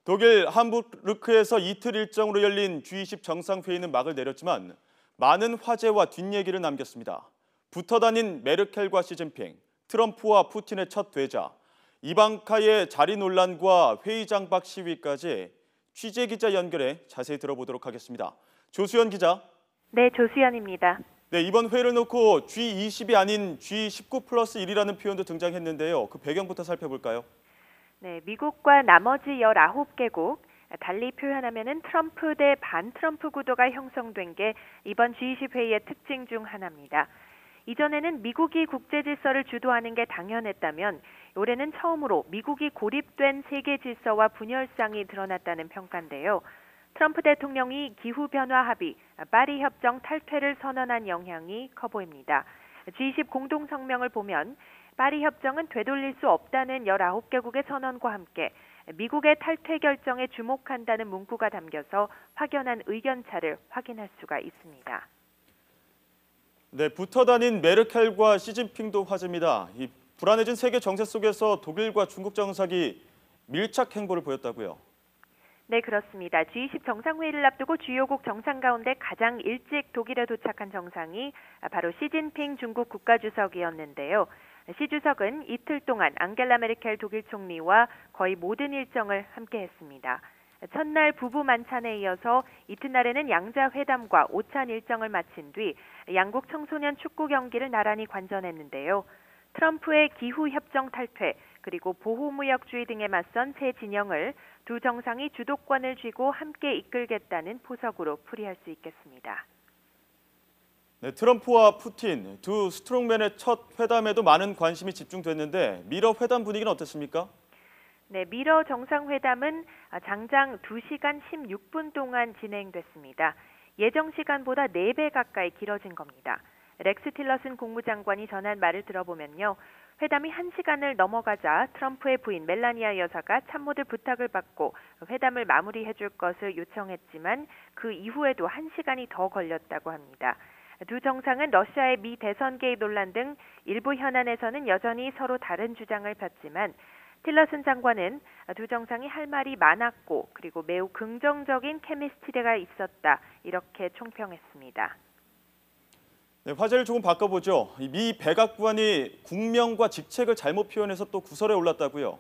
독일 함부르크에서 이틀 일정으로 열린 G20 정상회의는 막을 내렸지만 많은 화제와 뒷얘기를 남겼습니다. 붙어 다닌 메르켈과 시진핑, 트럼프와 푸틴의 첫 대자, 이방카의 자리 논란과 회의장 밖 시위까지 취재기자 연결해 자세히 들어보도록 하겠습니다. 조수연 기자. 네, 조수연입니다. 네, 이번 회의를 놓고 G20이 아닌 G19+1이라는 표현도 등장했는데요. 그 배경부터 살펴볼까요? 네, 미국과 나머지 19개국, 달리 표현하면은 트럼프 대 반트럼프 구도가 형성된 게 이번 G20 회의의 특징 중 하나입니다. 이전에는 미국이 국제 질서를 주도하는 게 당연했다면 올해는 처음으로 미국이 고립된 세계 질서와 분열상이 드러났다는 평가인데요. 트럼프 대통령이 기후변화 합의, 파리 협정 탈퇴를 선언한 영향이 커 보입니다. G20 공동성명을 보면 파리 협정은 되돌릴 수 없다는 19개국의 선언과 함께 미국의 탈퇴 결정에 주목한다는 문구가 담겨서 확연한 의견차를 확인할 수가 있습니다. 네, 붙어 다닌 메르켈과 시진핑도 화제입니다. 이 불안해진 세계 정세 속에서 독일과 중국 정상이 밀착 행보를 보였다고요? 네, 그렇습니다. G20 정상회의를 앞두고 주요국 정상 가운데 가장 일찍 독일에 도착한 정상이 바로 시진핑 중국 국가주석이었는데요. 시 주석은 이틀 동안 앙겔라 메르켈 독일 총리와 거의 모든 일정을 함께 했습니다. 첫날 부부 만찬에 이어서 이튿날에는 양자 회담과 오찬 일정을 마친 뒤 양국 청소년 축구 경기를 나란히 관전했는데요. 트럼프의 기후협정 탈퇴 그리고 보호무역주의 등에 맞선 새 진영을 두 정상이 주도권을 쥐고 함께 이끌겠다는 포석으로 풀이할 수 있겠습니다. 네, 트럼프와 푸틴 두 스트롱맨의 첫 회담에도 많은 관심이 집중됐는데 미러 회담 분위기는 어땠습니까? 네, 미러 정상회담은 장장 2시간 16분 동안 진행됐습니다. 예정 시간보다 4배 가까이 길어진 겁니다. 렉스 틸러슨 국무장관이 전한 말을 들어보면요. 회담이 1시간을 넘어가자 트럼프의 부인 멜라니아 여사가 참모들 부탁을 받고 회담을 마무리해 줄 것을 요청했지만 그 이후에도 1시간이 더 걸렸다고 합니다. 두 정상은 러시아의 미 대선 개입 논란 등 일부 현안에서는 여전히 서로 다른 주장을 폈지만 틸러슨 장관은 두 정상이 할 말이 많았고 그리고 매우 긍정적인 케미스트리가 있었다 이렇게 총평했습니다. 네, 화제를 조금 바꿔보죠. 미 백악관이 국명과 직책을 잘못 표현해서 또 구설에 올랐다고요?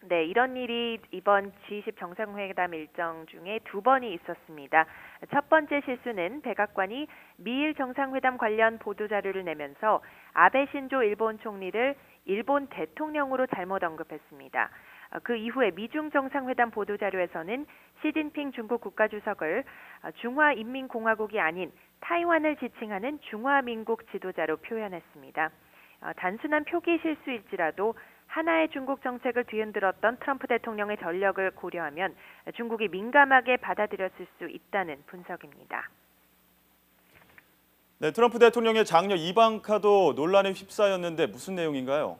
네, 이런 일이 이번 G20 정상회담 일정 중에 2번이 있었습니다. 첫 번째 실수는 백악관이 미일 정상회담 관련 보도자료를 내면서 아베 신조 일본 총리를 일본 대통령으로 잘못 언급했습니다. 그 이후에 미중 정상회담 보도자료에서는 시진핑 중국 국가주석을 중화인민공화국이 아닌 타이완을 지칭하는 중화민국 지도자로 표현했습니다. 단순한 표기 실수일지라도 하나의 중국 정책을 뒤흔들었던 트럼프 대통령의 전력을 고려하면 중국이 민감하게 받아들였을 수 있다는 분석입니다. 네, 트럼프 대통령의 장녀 이방카도 논란에 휩싸였는데 무슨 내용인가요?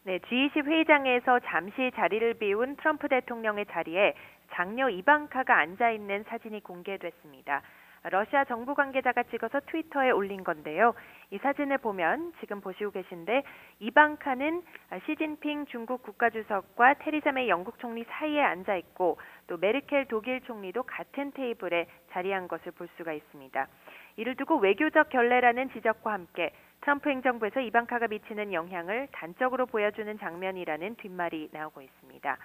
네, G20 회의장에서 잠시 자리를 비운 트럼프 대통령의 자리에 장녀 이방카가 앉아있는 사진이 공개됐습니다. 러시아 정부 관계자가 찍어서 트위터에 올린 건데요. 이 사진을 보면 지금 보시고 계신데 이방카는 시진핑 중국 국가주석과 테리사 메이 영국 총리 사이에 앉아 있고 또 메르켈 독일 총리도 같은 테이블에 자리한 것을 볼 수가 있습니다. 이를 두고 외교적 결례라는 지적과 함께 트럼프 행정부에서 이방카가 미치는 영향을 단적으로 보여주는 장면이라는 뒷말이 나오고 있습니다.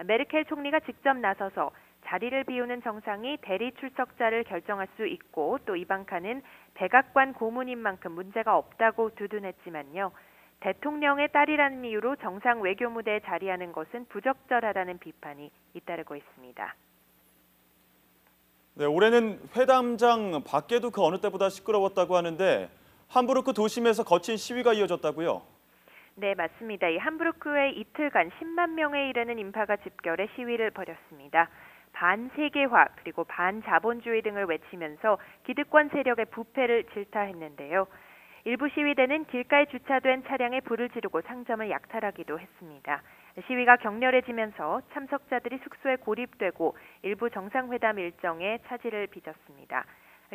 메르켈 총리가 직접 나서서 자리를 비우는 정상이 대리 출석자를 결정할 수 있고 또 이방카는 백악관 고문인 만큼 문제가 없다고 두둔했지만요. 대통령의 딸이라는 이유로 정상 외교 무대에 자리하는 것은 부적절하다는 비판이 잇따르고 있습니다. 네, 올해는 회담장 밖에도 그 어느 때보다 시끄러웠다고 하는데 함부르크 도심에서 거친 시위가 이어졌다고요? 네, 맞습니다. 이 함부르크에 이틀간 10만 명에 이르는 인파가 집결해 시위를 벌였습니다. 반세계화 그리고 반자본주의 등을 외치면서 기득권 세력의 부패를 질타했는데요. 일부 시위대는 길가에 주차된 차량에 불을 지르고 상점을 약탈하기도 했습니다. 시위가 격렬해지면서 참석자들이 숙소에 고립되고 일부 정상회담 일정에 차질을 빚었습니다.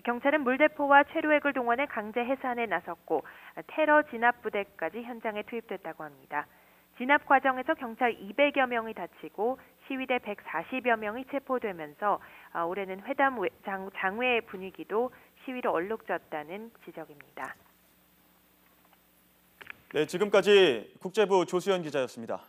경찰은 물대포와 최루액을 동원해 강제 해산에 나섰고 테러 진압 부대까지 현장에 투입됐다고 합니다. 진압 과정에서 경찰 200여 명이 다치고 시위대 140여 명이 체포되면서 올해는 회담 장외 분위기도 시위로 얼룩졌다는 지적입니다. 네, 지금까지 국제부 조수연 기자였습니다.